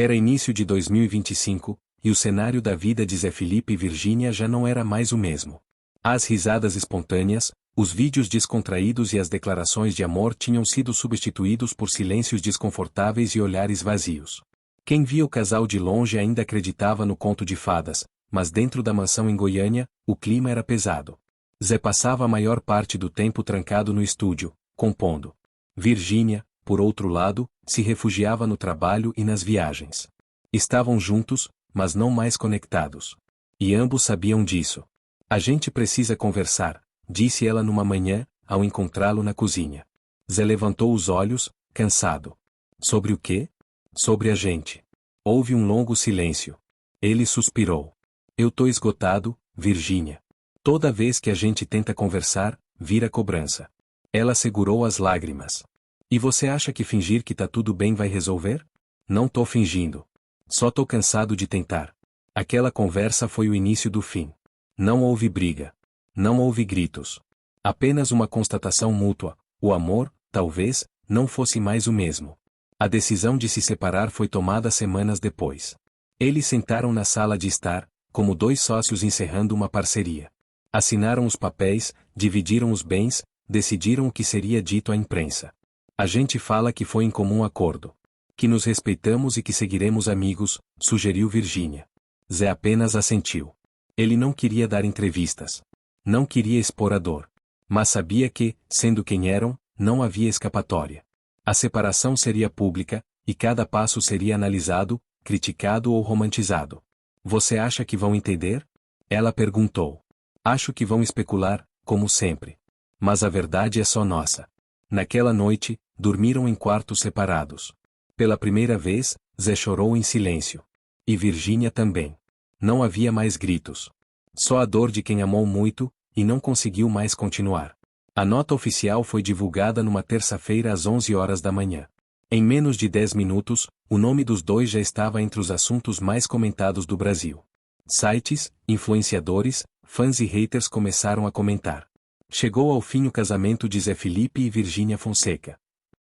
Era início de 2025, e o cenário da vida de Zé Felipe e Virgínia já não era mais o mesmo. As risadas espontâneas, os vídeos descontraídos e as declarações de amor tinham sido substituídos por silêncios desconfortáveis e olhares vazios. Quem via o casal de longe ainda acreditava no conto de fadas, mas dentro da mansão em Goiânia, o clima era pesado. Zé passava a maior parte do tempo trancado no estúdio, compondo. Virgínia, por outro lado, se refugiava no trabalho e nas viagens. Estavam juntos, mas não mais conectados. E ambos sabiam disso. A gente precisa conversar, disse ela numa manhã, ao encontrá-lo na cozinha. Zé levantou os olhos, cansado. Sobre o quê? Sobre a gente. Houve um longo silêncio. Ele suspirou. Eu tô esgotado, Virgínia. Toda vez que a gente tenta conversar, vira cobrança. Ela segurou as lágrimas. E você acha que fingir que tá tudo bem vai resolver? Não tô fingindo. Só tô cansado de tentar. Aquela conversa foi o início do fim. Não houve briga. Não houve gritos. Apenas uma constatação mútua. O amor, talvez, não fosse mais o mesmo. A decisão de se separar foi tomada semanas depois. Eles sentaram na sala de estar, como dois sócios encerrando uma parceria. Assinaram os papéis, dividiram os bens, decidiram o que seria dito à imprensa. A gente fala que foi em comum acordo. Que nos respeitamos e que seguiremos amigos, sugeriu Virgínia. Zé apenas assentiu. Ele não queria dar entrevistas. Não queria expor a dor. Mas sabia que, sendo quem eram, não havia escapatória. A separação seria pública, e cada passo seria analisado, criticado ou romantizado. Você acha que vão entender? Ela perguntou. Acho que vão especular, como sempre. Mas a verdade é só nossa. Naquela noite, dormiram em quartos separados. Pela primeira vez, Zé chorou em silêncio. E Virgínia também. Não havia mais gritos. Só a dor de quem amou muito, e não conseguiu mais continuar. A nota oficial foi divulgada numa terça-feira às 11 horas da manhã. Em menos de 10 minutos, o nome dos dois já estava entre os assuntos mais comentados do Brasil. Sites, influenciadores, fãs e haters começaram a comentar. Chegou ao fim o casamento de Zé Felipe e Virgínia Fonseca.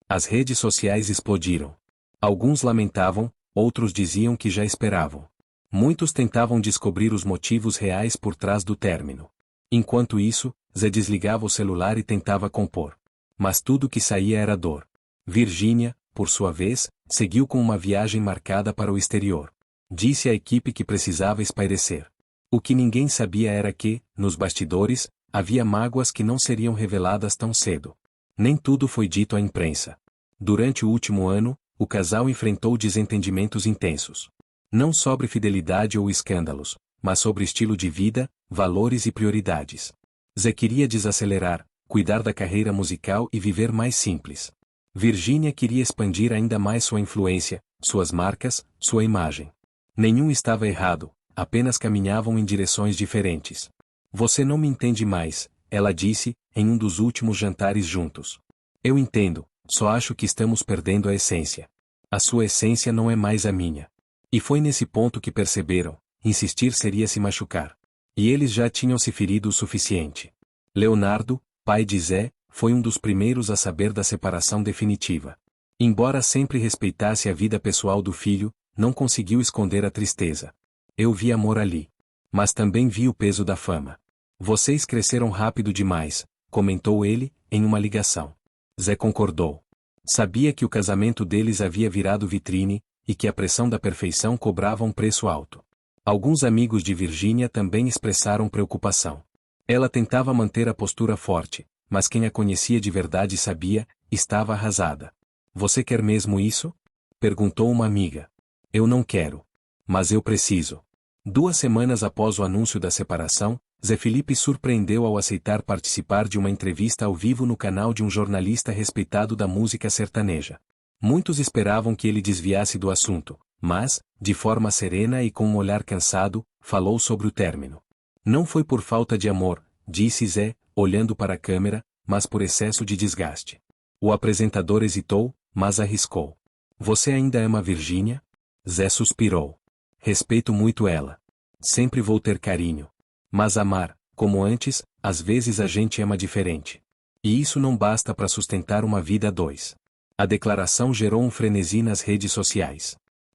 As redes sociais explodiram. Alguns lamentavam, outros diziam que já esperavam. Muitos tentavam descobrir os motivos reais por trás do término. Enquanto isso, Zé desligava o celular e tentava compor. Mas tudo que saía era dor. Virgínia, por sua vez, seguiu com uma viagem marcada para o exterior. Disse à equipe que precisava espairecer. O que ninguém sabia era que, nos bastidores, havia mágoas que não seriam reveladas tão cedo. Nem tudo foi dito à imprensa. Durante o último ano, o casal enfrentou desentendimentos intensos. Não sobre fidelidade ou escândalos, mas sobre estilo de vida, valores e prioridades. Zé queria desacelerar, cuidar da carreira musical e viver mais simples. Virgínia queria expandir ainda mais sua influência, suas marcas, sua imagem. Nenhum estava errado, apenas caminhavam em direções diferentes. Você não me entende mais, ela disse, em um dos últimos jantares juntos. Eu entendo, só acho que estamos perdendo a essência. A sua essência não é mais a minha. E foi nesse ponto que perceberam, insistir seria se machucar. E eles já tinham se ferido o suficiente. Leonardo, pai de Zé, foi um dos primeiros a saber da separação definitiva. Embora sempre respeitasse a vida pessoal do filho, não conseguiu esconder a tristeza. Eu vi amor ali. Mas também vi o peso da fama. Vocês cresceram rápido demais, comentou ele, em uma ligação. Zé concordou. Sabia que o casamento deles havia virado vitrine, e que a pressão da perfeição cobrava um preço alto. Alguns amigos de Virgínia também expressaram preocupação. Ela tentava manter a postura forte, mas quem a conhecia de verdade sabia, estava arrasada. Você quer mesmo isso? Perguntou uma amiga. Eu não quero. Mas eu preciso. 2 semanas após o anúncio da separação, Zé Felipe surpreendeu ao aceitar participar de uma entrevista ao vivo no canal de um jornalista respeitado da música sertaneja. Muitos esperavam que ele desviasse do assunto, mas, de forma serena e com um olhar cansado, falou sobre o término. Não foi por falta de amor, disse Zé, olhando para a câmera, mas por excesso de desgaste. O apresentador hesitou, mas arriscou. Você ainda ama Virgínia? Zé suspirou. Respeito muito ela. Sempre vou ter carinho. Mas amar, como antes, às vezes a gente ama diferente. E isso não basta para sustentar uma vida a dois. A declaração gerou um frenesi nas redes sociais.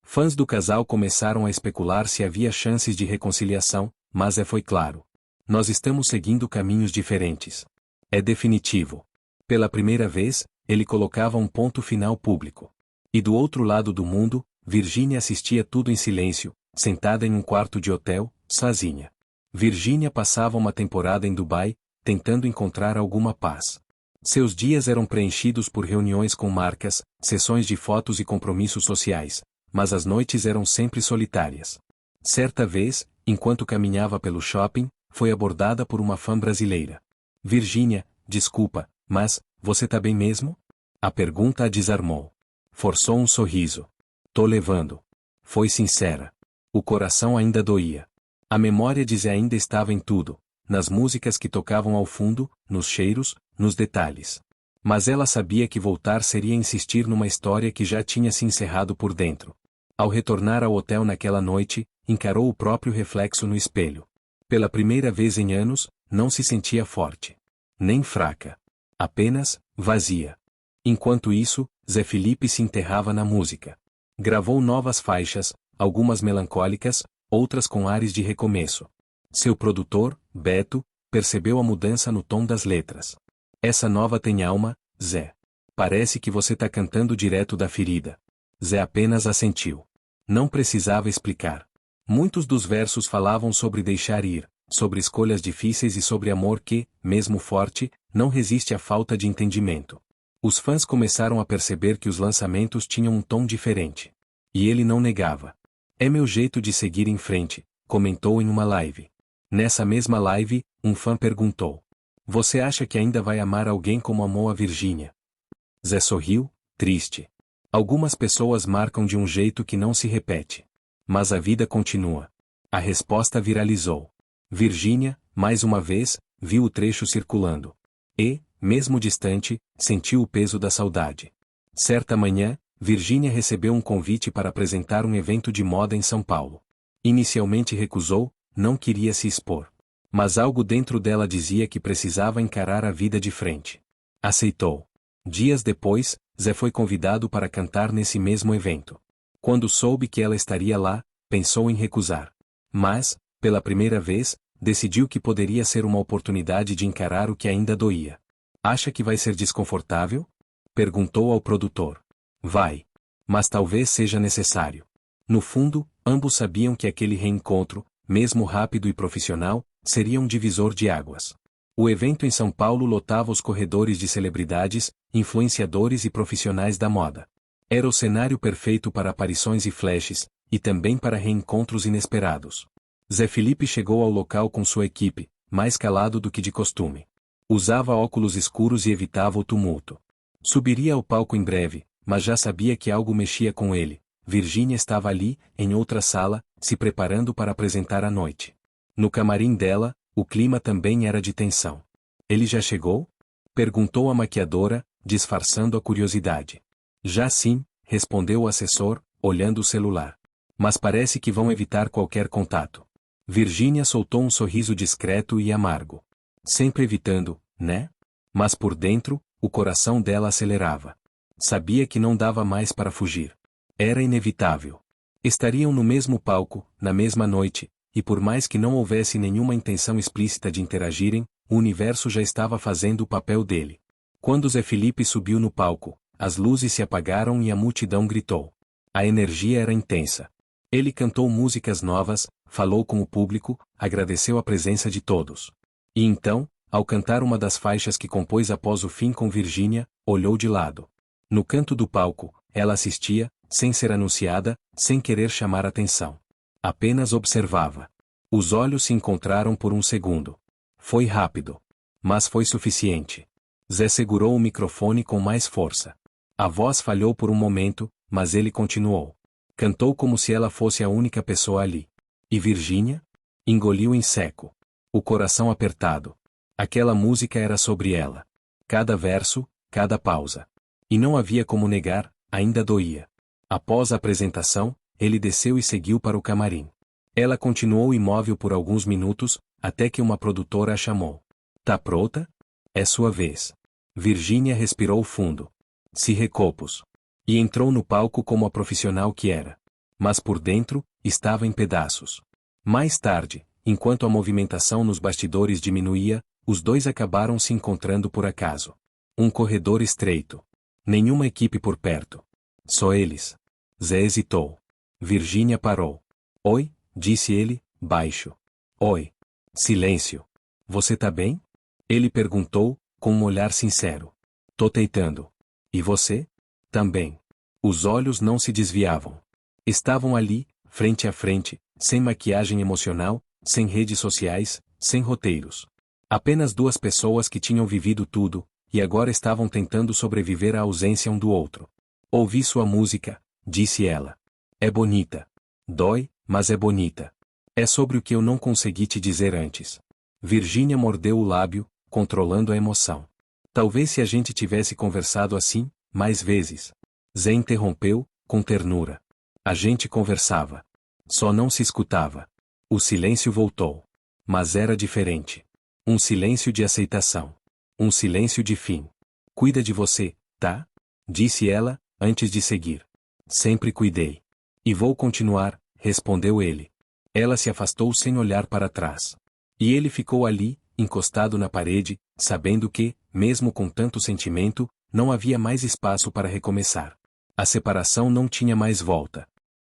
Fãs do casal começaram a especular se havia chances de reconciliação, mas foi claro. Nós estamos seguindo caminhos diferentes. É definitivo. Pela primeira vez, ele colocava um ponto final público. E do outro lado do mundo, Virginia assistia tudo em silêncio, sentada em um quarto de hotel, sozinha. Virginia passava uma temporada em Dubai, tentando encontrar alguma paz. Seus dias eram preenchidos por reuniões com marcas, sessões de fotos e compromissos sociais, mas as noites eram sempre solitárias. Certa vez, enquanto caminhava pelo shopping, foi abordada por uma fã brasileira. Virginia, desculpa, mas, você tá bem mesmo? A pergunta a desarmou. Forçou um sorriso. Tô levando. Foi sincera. O coração ainda doía. A memória de Zé ainda estava em tudo, nas músicas que tocavam ao fundo, nos cheiros, nos detalhes. Mas ela sabia que voltar seria insistir numa história que já tinha se encerrado por dentro. Ao retornar ao hotel naquela noite, encarou o próprio reflexo no espelho. Pela primeira vez em anos, não se sentia forte. Nem fraca. Apenas, vazia. Enquanto isso, Zé Felipe se enterrava na música. Gravou novas faixas, algumas melancólicas, outras com ares de recomeço. Seu produtor, Beto, percebeu a mudança no tom das letras. Essa nova tem alma, Zé. Parece que você tá cantando direto da ferida. Zé apenas assentiu. Não precisava explicar. Muitos dos versos falavam sobre deixar ir, sobre escolhas difíceis e sobre amor que, mesmo forte, não resiste à falta de entendimento. Os fãs começaram a perceber que os lançamentos tinham um tom diferente. E ele não negava. É meu jeito de seguir em frente, comentou em uma live. Nessa mesma live, um fã perguntou: você acha que ainda vai amar alguém como amou a Virginia? Zé sorriu, triste. Algumas pessoas marcam de um jeito que não se repete. Mas a vida continua. A resposta viralizou. Virginia, mais uma vez, viu o trecho circulando. E, mesmo distante, sentiu o peso da saudade. Certa manhã, Virginia recebeu um convite para apresentar um evento de moda em São Paulo. Inicialmente recusou, não queria se expor. Mas algo dentro dela dizia que precisava encarar a vida de frente. Aceitou. Dias depois, Zé foi convidado para cantar nesse mesmo evento. Quando soube que ela estaria lá, pensou em recusar. Mas, pela primeira vez, decidiu que poderia ser uma oportunidade de encarar o que ainda doía. Acha que vai ser desconfortável? Perguntou ao produtor. Vai. Mas talvez seja necessário. No fundo, ambos sabiam que aquele reencontro, mesmo rápido e profissional, seria um divisor de águas. O evento em São Paulo lotava os corredores de celebridades, influenciadores e profissionais da moda. Era o cenário perfeito para aparições e flashes, e também para reencontros inesperados. Zé Felipe chegou ao local com sua equipe, mais calado do que de costume. Usava óculos escuros e evitava o tumulto. Subiria ao palco em breve, mas já sabia que algo mexia com ele. Virginia estava ali, em outra sala, se preparando para apresentar a noite. No camarim dela, o clima também era de tensão. Ele já chegou? Perguntou a maquiadora, disfarçando a curiosidade. Já sim, respondeu o assessor, olhando o celular. Mas parece que vão evitar qualquer contato. Virginia soltou um sorriso discreto e amargo. Sempre evitando, né? Mas por dentro, o coração dela acelerava. Sabia que não dava mais para fugir. Era inevitável. Estariam no mesmo palco, na mesma noite, e por mais que não houvesse nenhuma intenção explícita de interagirem, o universo já estava fazendo o papel dele. Quando Zé Felipe subiu no palco, as luzes se apagaram e a multidão gritou. A energia era intensa. Ele cantou músicas novas, falou com o público, agradeceu a presença de todos. E então, ao cantar uma das faixas que compôs após o fim com Virginia, olhou de lado. No canto do palco, ela assistia, sem ser anunciada, sem querer chamar atenção. Apenas observava. Os olhos se encontraram por um segundo. Foi rápido. Mas foi suficiente. Zé segurou o microfone com mais força. A voz falhou por um momento, mas ele continuou. Cantou como se ela fosse a única pessoa ali. E Virginia? Engoliu em seco. O coração apertado. Aquela música era sobre ela. Cada verso, cada pausa. E não havia como negar, ainda doía. Após a apresentação, ele desceu e seguiu para o camarim. Ela continuou imóvel por alguns minutos, até que uma produtora a chamou. Tá pronta? É sua vez. Virginia respirou fundo. Se recopôs. E entrou no palco como a profissional que era. Mas por dentro, estava em pedaços. Mais tarde, enquanto a movimentação nos bastidores diminuía, os dois acabaram se encontrando por acaso. Um corredor estreito. Nenhuma equipe por perto. Só eles. Zé hesitou. Virgínia parou. Oi, disse ele, baixo. Oi. Silêncio. Você tá bem? Ele perguntou, com um olhar sincero. Tô tentando. E você? Também. Os olhos não se desviavam. Estavam ali, frente a frente, sem maquiagem emocional, sem redes sociais, sem roteiros. Apenas duas pessoas que tinham vivido tudo, e agora estavam tentando sobreviver à ausência um do outro. Ouvi sua música, disse ela. É bonita. Dói, mas é bonita. É sobre o que eu não consegui te dizer antes. Virgínia mordeu o lábio, controlando a emoção. Talvez se a gente tivesse conversado assim, mais vezes. Zé interrompeu, com ternura. A gente conversava. Só não se escutava. O silêncio voltou. Mas era diferente. Um silêncio de aceitação. Um silêncio de fim. Cuida de você, tá? Disse ela, antes de seguir. Sempre cuidei. E vou continuar, respondeu ele. Ela se afastou sem olhar para trás. E ele ficou ali, encostado na parede, sabendo que, mesmo com tanto sentimento, não havia mais espaço para recomeçar. A separação não tinha mais volta.